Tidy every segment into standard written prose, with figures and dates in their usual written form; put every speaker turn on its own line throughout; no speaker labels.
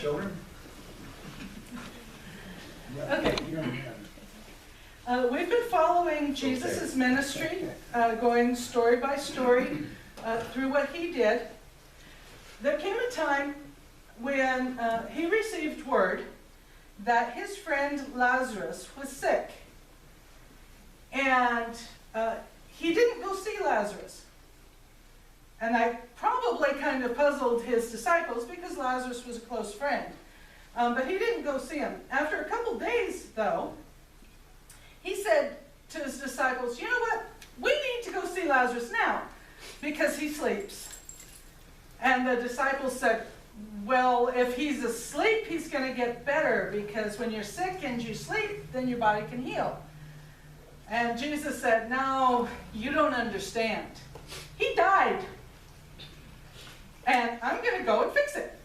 children?
Okay. We've been following Jesus' ministry, going story by story through what he did. There came a time when he received word that his friend Lazarus was sick. And he didn't go see Lazarus. And that probably kind of puzzled his disciples because Lazarus was a close friend. But he didn't go see him. After a couple days, though, he said to his disciples, you know what? We need to go see Lazarus now because he sleeps. And the disciples said, well, if he's asleep, he's going to get better because when you're sick and you sleep, then your body can heal. And Jesus said, no, you don't understand. He died. And I'm going to go and fix it.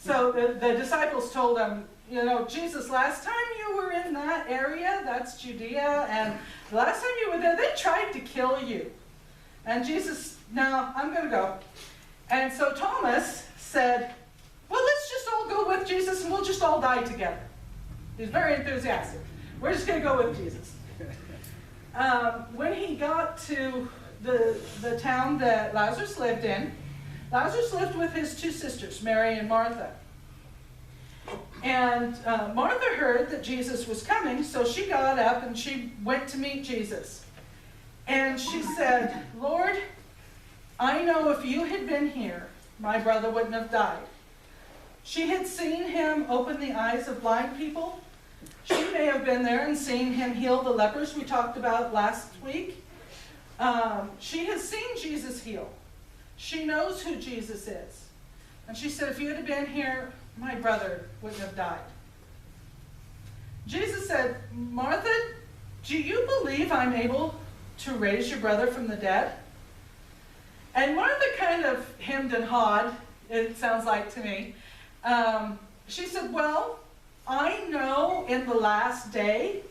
So the disciples told him, you know, Jesus, last time you were in that area, that's Judea, and the last time you were there, they tried to kill you. And Jesus, no, I'm going to go. And so Thomas said, well, let's just all go with Jesus and we'll just all die together. He's very enthusiastic. We're just going to go with Jesus. When he got to the town that Lazarus lived in, Lazarus lived with his two sisters, Mary and Martha. And Martha heard that Jesus was coming, so she got up and she went to meet Jesus. And she said, Lord, I know if you had been here, my brother wouldn't have died. She had seen him open the eyes of blind people. She may have been there and seen him heal the lepers we talked about last week. She has seen Jesus heal. She knows who Jesus is. And she said, if you had been here, my brother wouldn't have died. Jesus said, Martha, do you believe I'm able to raise your brother from the dead? And Martha kind of hemmed and hawed, it sounds like to me. She said, well, I know in the last day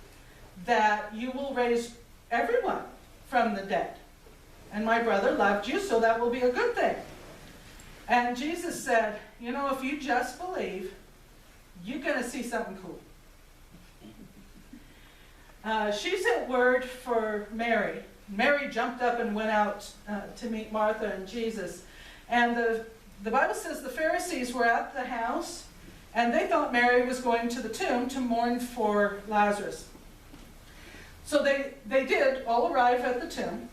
that you will raise everyone from the dead. And my brother loved you, so that will be a good thing. And Jesus said, you know, if you just believe, you're going to see something cool. She sent word for Mary. Mary jumped up and went out to meet Martha and Jesus. And the Bible says the Pharisees were at the house, and they thought Mary was going to the tomb to mourn for Lazarus. So they did all arrive at the tomb.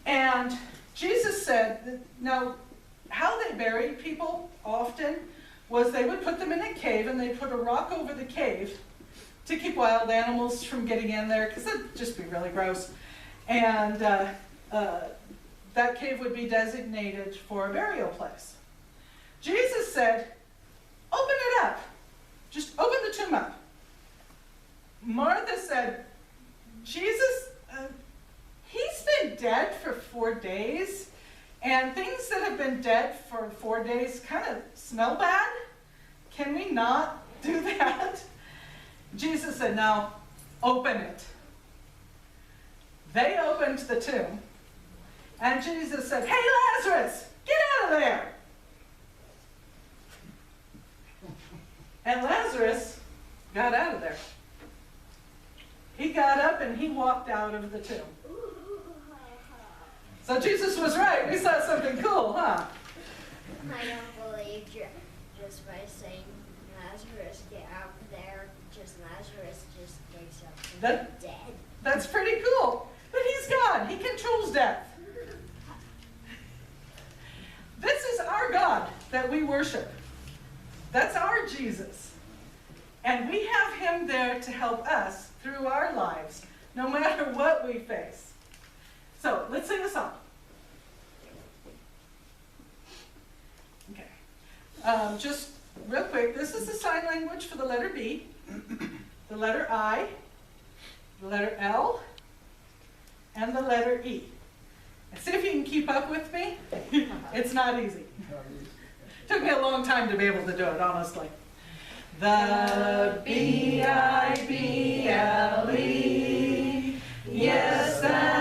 And Jesus said, now, how they buried people often was they would put them in a cave and they'd put a rock over the cave to keep wild animals from getting in there because it'd just be really gross. And that cave would be designated for a burial place. Jesus said, open it up. Just open the tomb up. Martha said, Jesus, he's been dead for 4 days, and things that have been dead for 4 days kind of smell bad. Can we not do that? Jesus said, no, open it. They opened the tomb, and Jesus said, hey, Lazarus, get out of there. And Lazarus got out of there. He got up and he walked out of the tomb. So Jesus was right. We saw something cool, huh?
I don't believe just by saying Lazarus, get out there, just Lazarus just wakes up from the dead.
That's pretty cool. But he's God. He controls death. This is our God that we worship. That's our Jesus. And we have him there to help us through our lives, no matter what we face. So, let's sing a song. Okay. Just real quick, this is the sign language for the letter B, the letter I, the letter L, and the letter E. And see if you can keep up with me. It's not easy. Took me a long time to be able to do it, honestly. The B-I-B-L-E, yes, that